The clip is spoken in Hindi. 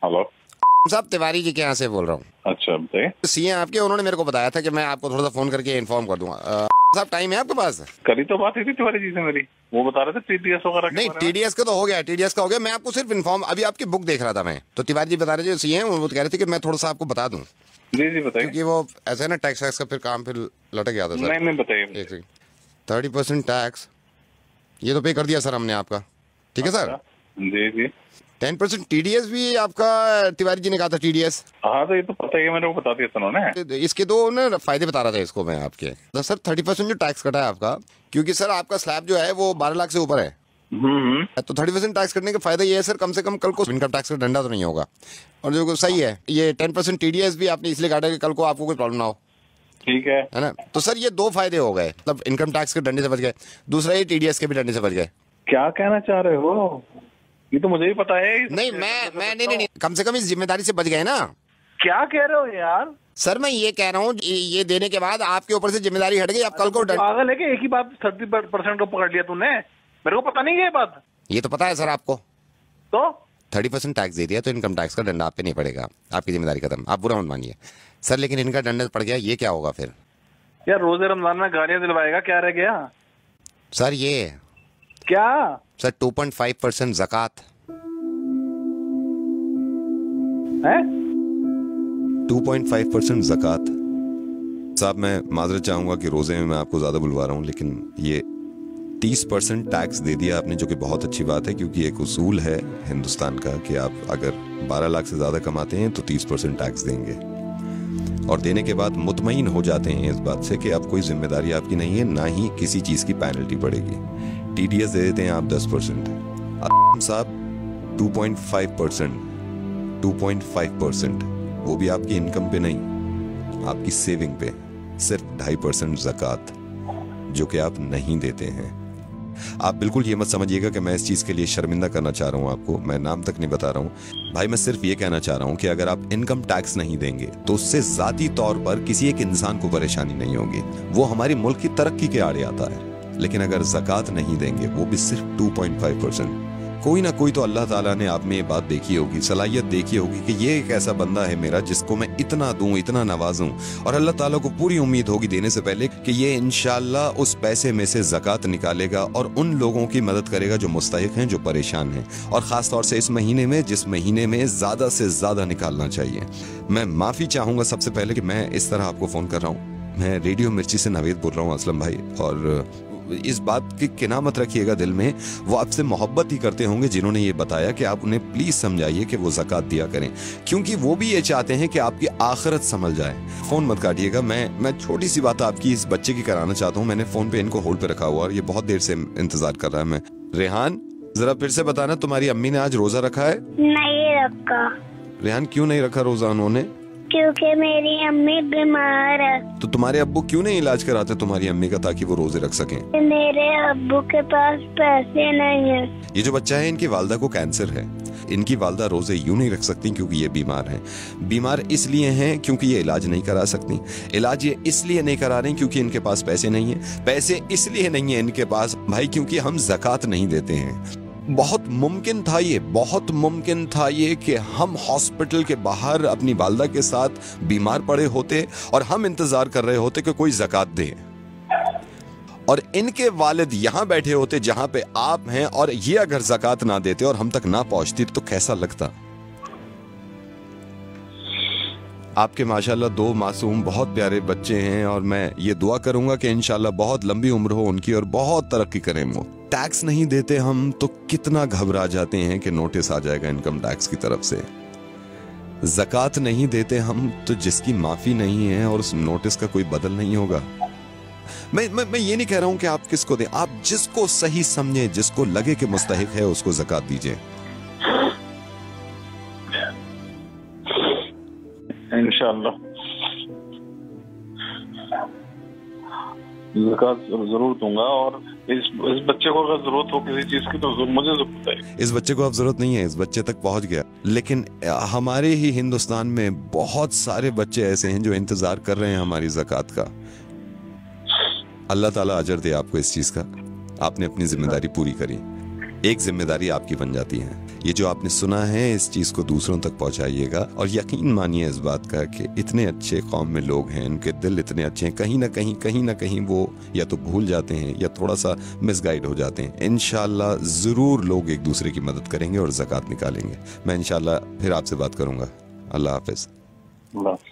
हेलो साहब, तिवारी जी के यहाँ से बोल रहा हूँ। अच्छा बताइए। सीए आपके, उन्होंने मेरे को बताया था कि मैं आपको थोड़ा सा फोन करके इन्फॉर्म कर दूंगा। साहब, टाइम है आपके पास? कल ही तो बात हुई थी तिवारी जी से मेरी, वो बता रहे थे टीडीएस वगैरह के नहीं, बारे में। टीडीएस का तो हो गया, टीडीएस का हो गया। मैं आपको सिर्फ इन्फॉर्म, अभी आपकी बुक देख रहा था मैं, तो तिवारी जी बता रहे थे सीए हैं, वो कह रहे थे कि मैं थोड़ा सा आपको बता दूं, जी जी बताइए। क्योंकि वो ऐसा है ना, टैक्स वैक्स का फिर काम फिर लटक गया था सर। नहीं बताइए। एक सेकंड। 30% टैक्स ये तो पे कर दिया सर हमने आपका, ठीक है सर। जी जी। 10% टीडीएस भी आपका, तिवारी जी ने कहा था टीडीएस। हाँ तो ये तो पता ही है, मेरे को बता दिया था उन्होंने। इसके दो ना फायदे बता रहा था इसको मैं आपके। तो सर 30% जो टैक्स कटा है आपका, क्योंकि सर आपका स्लैब जो है वो 12 लाख से ऊपर है, तो 30% टैक्स कटने का फायदा ये है सर, कम से कम कल को इनकम टैक्स का डंडा तो नहीं होगा। और जो सही है, ये 10% टीडीएस भी आपने इसलिए काटा कि कल को आपको कोई प्रॉब्लम ना हो, ठीक है ना। तो सर ये दो फायदे हो गए, मतलब इनकम टैक्स के डंडे से बच गए, दूसरा ये टीडीएस के भी डंडे से बच गए। क्या कहना चाह रहे हो? ये तो मुझे ही पता है। नहीं, मैं नहीं, कम से कम इस जिम्मेदारी से बच गए ना। क्या कह रहे हो यार? सर मैं ये कह रहा हूँ, ये देने के बाद आपके ऊपर से जिम्मेदारी हट गई, आप कल को पागल है कि एक ही बात 30% को पकड़ लिया तूने? मेरे को पता नहीं है ये बात। ये तो पता है सर आपको। तो 30% टैक्स दे दिया तो इनकम टैक्स का डंडा आप पे नहीं पड़ेगा, आपकी जिम्मेदारी खत्म, आप बुरा मत मानिए सर। लेकिन इनका डंडा पड़ गया, ये क्या होगा फिर? यार रोजे रमजान में गालियां दिलवाएगा, क्या रह गया? सर ये क्या सर 2.5% ज़कात है? 2.5% ज़कात। साहब मैं माजरत चाहूंगा कि रोजे में मैं आपको ज्यादा बुलवा रहा हूँ, लेकिन ये 30% टैक्स दे दिया आपने, जो कि बहुत अच्छी बात है, क्योंकि एक उसूल है हिंदुस्तान का कि आप अगर 12 लाख से ज्यादा कमाते हैं तो 30% टैक्स देंगे, और देने के बाद मुतमईन हो जाते हैं इस बात से कि अब कोई जिम्मेदारी आपकी नहीं है, ना ही किसी चीज की पेनल्टी पड़ेगी। टीडीएस दे देते हैं आप 10%, साहब 2.5%, वो भी आपकी इनकम पे नहीं, आपकी सेविंग पे, सिर्फ 2.5% ज़कात, जो कि आप नहीं देते हैं। आप बिल्कुल ये मत समझिएगा कि मैं इस चीज़ के लिए शर्मिंदा करना चाह रहा हूँ आपको, मैं नाम तक नहीं बता रहा हूँ भाई। मैं सिर्फ ये कहना चाह रहा हूँ कि अगर आप इनकम टैक्स नहीं देंगे तो उससे ज़ाती तौर पर किसी एक इंसान को परेशानी नहीं होगी, वो हमारे मुल्क की तरक्की के आड़े आता है। लेकिन अगर ज़कात नहीं देंगे, वो भी सिर्फ 2.5%, कोई ना कोई तो अल्लाह ताला ने आप में ये बात देखी होगी, सलाहियत देखी होगी कि ये एक ऐसा बंदा है मेरा जिसको मैं इतना दूं, इतना नवाजूं, और अल्लाह ताला को पूरी उम्मीद होगी देने से पहले कि ये इंशाल्लाह उस पैसे में से ज़कात निकालेगा और उन लोगों की मदद करेगा जो मुस्तहिक हैं, जो परेशान हैं, और ख़ास तौर से इस महीने में, जिस महीने में ज़्यादा से ज़्यादा निकालना चाहिए। मैं माफ़ी चाहूँगा सबसे पहले कि मैं इस तरह आपको फ़ोन कर रहा हूँ। मैं रेडियो मिर्ची से नावेद बोल रहा हूँ असलम भाई, और इस बात की किना मत रखिएगा दिल में, वो आपसे मोहब्बत ही करते होंगे जिन्होंने ये बताया कि आप उन्हें प्लीज समझाइए कि वो ज़कात दिया करें, क्योंकि वो भी ये चाहते हैं कि आपकी आखिरत संभल जाए। फोन मत काटिएगा, मैं छोटी सी बात आपकी इस बच्चे की कराना चाहता हूँ। मैंने फोन पे इनको होल्ड पे रखा हुआ और ये बहुत देर से इंतजार कर रहा है। मैं रेहान, जरा फिर से बताना, तुम्हारी अम्मी ने आज रोजा रखा है? नहीं रखा। रेहान क्यों नहीं रखा रोजा उन्होंने? क्योंकि मेरी अम्मी बीमार है। तो तुम्हारे अब्बू क्यों नहीं इलाज कराते तुम्हारी अम्मी का, ताकि वो रोजे रख सकें? मेरे अब्बू के पास पैसे नहीं है। ये जो बच्चा है, इनकी वालदा को कैंसर है। इनकी वालदा रोजे यूं नहीं रख सकती क्योंकि ये बीमार हैं। बीमार इसलिए हैं क्योंकि ये इलाज नहीं करा सकती। इलाज ये इसलिए नहीं करा रही क्योंकि इनके पास पैसे नहीं है। पैसे इसलिए नहीं है इनके पास भाई क्योंकि हम ज़कात नहीं देते हैं। बहुत मुमकिन था ये कि हम हॉस्पिटल के बाहर अपनी वालदा के साथ बीमार पड़े होते और हम इंतजार कर रहे होते कि कोई ज़कात दे, और इनके वालिद यहां बैठे होते जहां पे आप हैं, और ये अगर ज़कात ना देते और हम तक ना पहुंचती तो कैसा लगता? आपके माशाल्लाह 2 मासूम बहुत प्यारे बच्चे हैं, और मैं ये दुआ करूंगा कि इंशाल्लाह बहुत लंबी उम्र हो उनकी और बहुत तरक्की करें वो। टैक्स नहीं देते हम तो कितना घबरा जाते हैं कि नोटिस आ जाएगा इनकम टैक्स की तरफ से। ज़कात नहीं देते हम तो जिसकी माफी नहीं है और उस नोटिस का कोई बदल नहीं होगा। मैं ये नहीं कह रहा हूं कि आप किसको दें, आप जिसको सही समझे, जिसको लगे कि मुस्तहिक है, उसको ज़कात दीजिए। इंशाअल्लाह ज़कात जरूर दूंगा, और इस बच्चे को अगर जरूरत हो किसी चीज की तो मुझे जरूर बताइए। इस बच्चे को अब जरूरत नहीं है, इस बच्चे तक पहुंच गया, लेकिन हमारे ही हिंदुस्तान में बहुत सारे बच्चे ऐसे हैं जो इंतजार कर रहे हैं हमारी ज़कात का। अल्लाह ताला अजर दे आपको इस चीज का, आपने अपनी जिम्मेदारी पूरी करी। एक जिम्मेदारी आपकी बन जाती है। ये जो आपने सुना है इस चीज़ को दूसरों तक पहुंचाइएगा और यकीन मानिए इस बात का कि इतने अच्छे कौम में लोग हैं, उनके दिल इतने अच्छे हैं, कहीं ना कहीं वो या तो भूल जाते हैं या थोड़ा सा मिसगाइड हो जाते हैं। इंशाल्लाह ज़रूर लोग एक दूसरे की मदद करेंगे और ज़कात निकालेंगे। मैं इंशाल्लाह फिर आपसे बात करूँगा। अल्लाह हाफिज़।